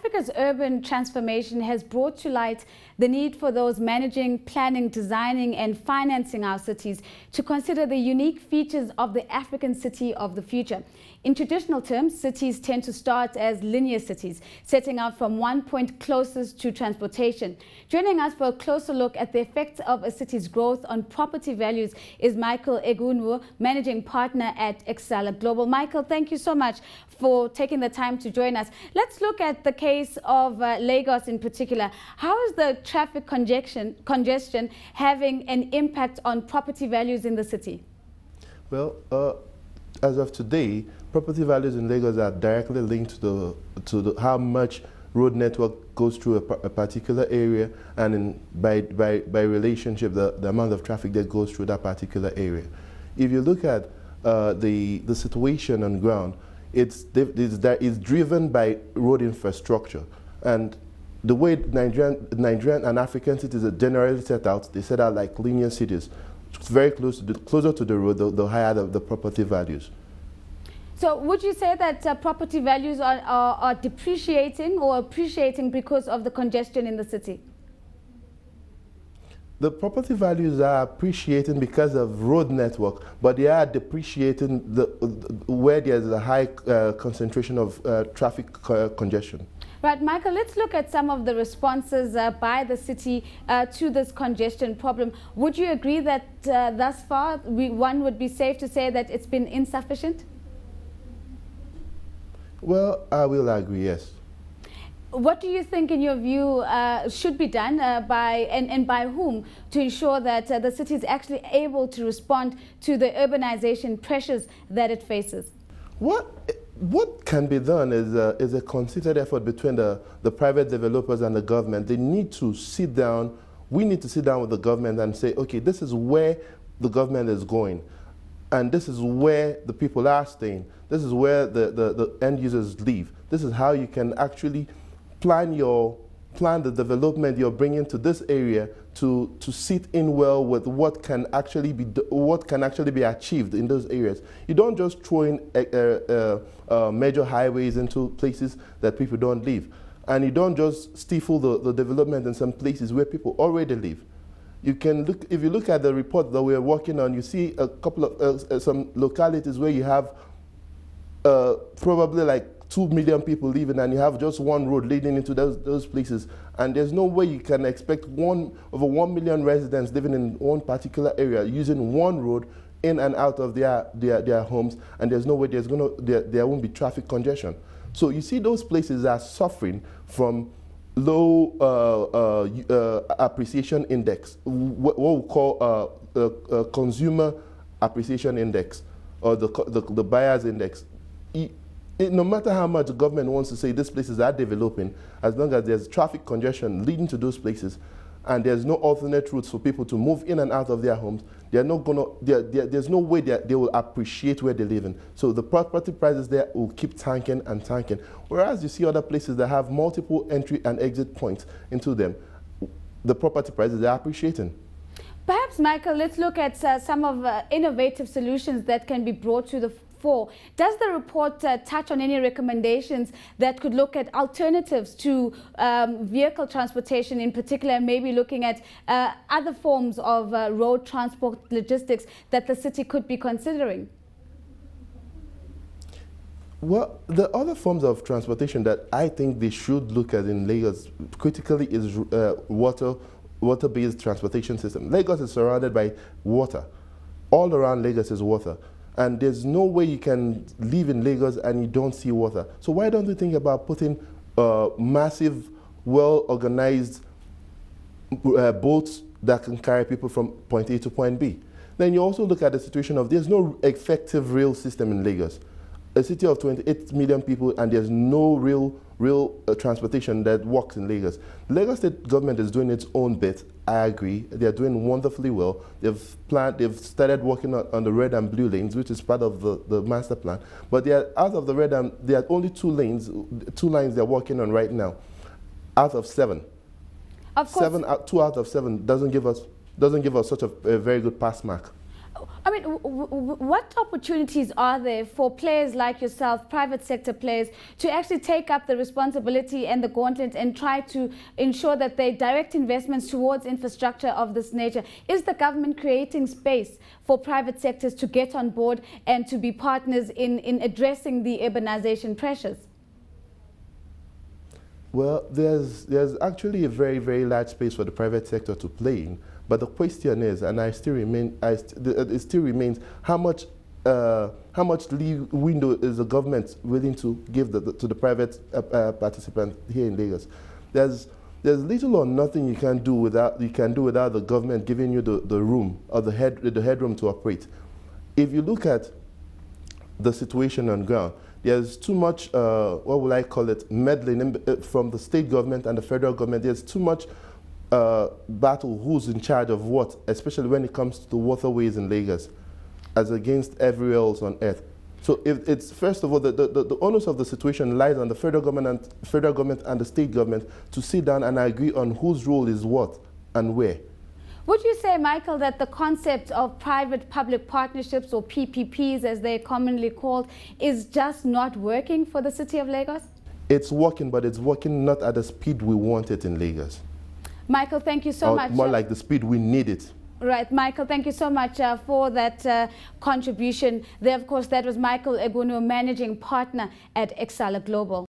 Africa's urban transformation has brought to light the need for those managing, planning, designing and financing our cities to consider the unique features of the African city of the future. In traditional terms, cities tend to start as linear cities, setting out from one point closest to transportation. Joining us for a closer look at the effects of a city's growth on property values is Michael Egunwu, Managing Partner at Exala Global. Michael, thank you so much for taking the time to join us. Let's look at the case of Lagos in particular. How is the traffic congestion having an impact on property values in the city? Well, as of today, property values in Lagos are directly linked to how much road network goes through a particular area, and by relationship, the amount of traffic that goes through that particular area. If you look at the situation on ground, it's driven by road infrastructure. And the way Nigerian and African cities are generally set out, they set out like linear cities. It's very closer to the road, the higher the property values. So would you say that property values are depreciating or appreciating because of the congestion in the city? The property values are appreciating because of road network, but they are depreciating where there's a high concentration of traffic congestion. Right, Michael, let's look at some of the responses by the city to this congestion problem. Would you agree that thus far one would be safe to say that it's been insufficient? Well, I will agree, yes. What do you think, in your view, should be done by whom to ensure that the city is actually able to respond to the urbanization pressures that it faces? What can be done is a concerted effort between the private developers and the government. They need to sit down. We need to sit down with the government and say, okay, this is where the government is going, and this is where the people are staying. This is where the end users live. This is how you can actually plan the development you're bringing to this area to sit in well with what can actually be achieved in those areas. You don't just throw in major highways into places that people don't live, and you don't just stifle the development in some places where people already live. You can look, if you look at the report that we're working on, you see a couple of some localities where you have probably like 2 million people living, and you have just one road leading into those places, and there's no way you can expect over 1 million residents living in one particular area using one road in and out of their homes, and there's no way there won't be traffic congestion. So you see those places are suffering from low appreciation index, what we call consumer appreciation index, or the buyer's index. No matter how much the government wants to say these places are developing, as long as there's traffic congestion leading to those places, and there's no alternate routes for people to move in and out of their homes, there's no way they will appreciate where they live in. So the property prices there will keep tanking and tanking. Whereas you see other places that have multiple entry and exit points into them, the property prices are appreciating. Perhaps, Michael, let's look at some of innovative solutions that can be brought to the fore. Does the report touch on any recommendations that could look at alternatives to vehicle transportation, in particular, maybe looking at other forms of road transport logistics that the city could be considering? Well, the other forms of transportation that I think they should look at in Lagos critically is water-based transportation system. Lagos is surrounded by water. All around Lagos is water. And there's no way you can live in Lagos and you don't see water. So why don't we think about putting massive, well-organized boats that can carry people from point A to point B? Then you also look at the situation of there's no effective rail system in Lagos. A city of 28 million people, and there's no real transportation that works in Lagos. The Lagos State government is doing its own bit. I agree. They're doing wonderfully well. They've started working on the red and blue lanes, which is part of the master plan. But they are out of the red and there are only 2 lines they're working on right now, out of 7. Of course. 2 out of 7 doesn't give us such a very good pass mark. I mean, what opportunities are there for players like yourself, private sector players, to actually take up the responsibility and the gauntlet and try to ensure that they direct investments towards infrastructure of this nature? Is the government creating space for private sectors to get on board and to be partners in addressing the urbanization pressures? Well, there's actually a very, very large space for the private sector to play in. But the question is, and it still remains, how much window is the government willing to give to the private participant here in Lagos? There's little or nothing you can do without the government giving you the room or the headroom to operate. If you look at the situation on ground, there's too much, what will I call it, meddling from the state government and the federal government. There's too much battle who's in charge of what, especially when it comes to the waterways in Lagos, as against everywhere else on earth. So if it's, first of all, the onus of the situation lies on the federal government and the state government to sit down and agree on whose role is what and where. Would you say, Michael, that the concept of private-public partnerships, or PPPs as they're commonly called, is just not working for the city of Lagos? It's working, but it's working not at the speed we want it in Lagos. Michael, thank you so much. More like the speed we need it. Right, Michael, thank you so much for that contribution. There, of course, that was Michael Egunu, Managing Partner at Exala Global.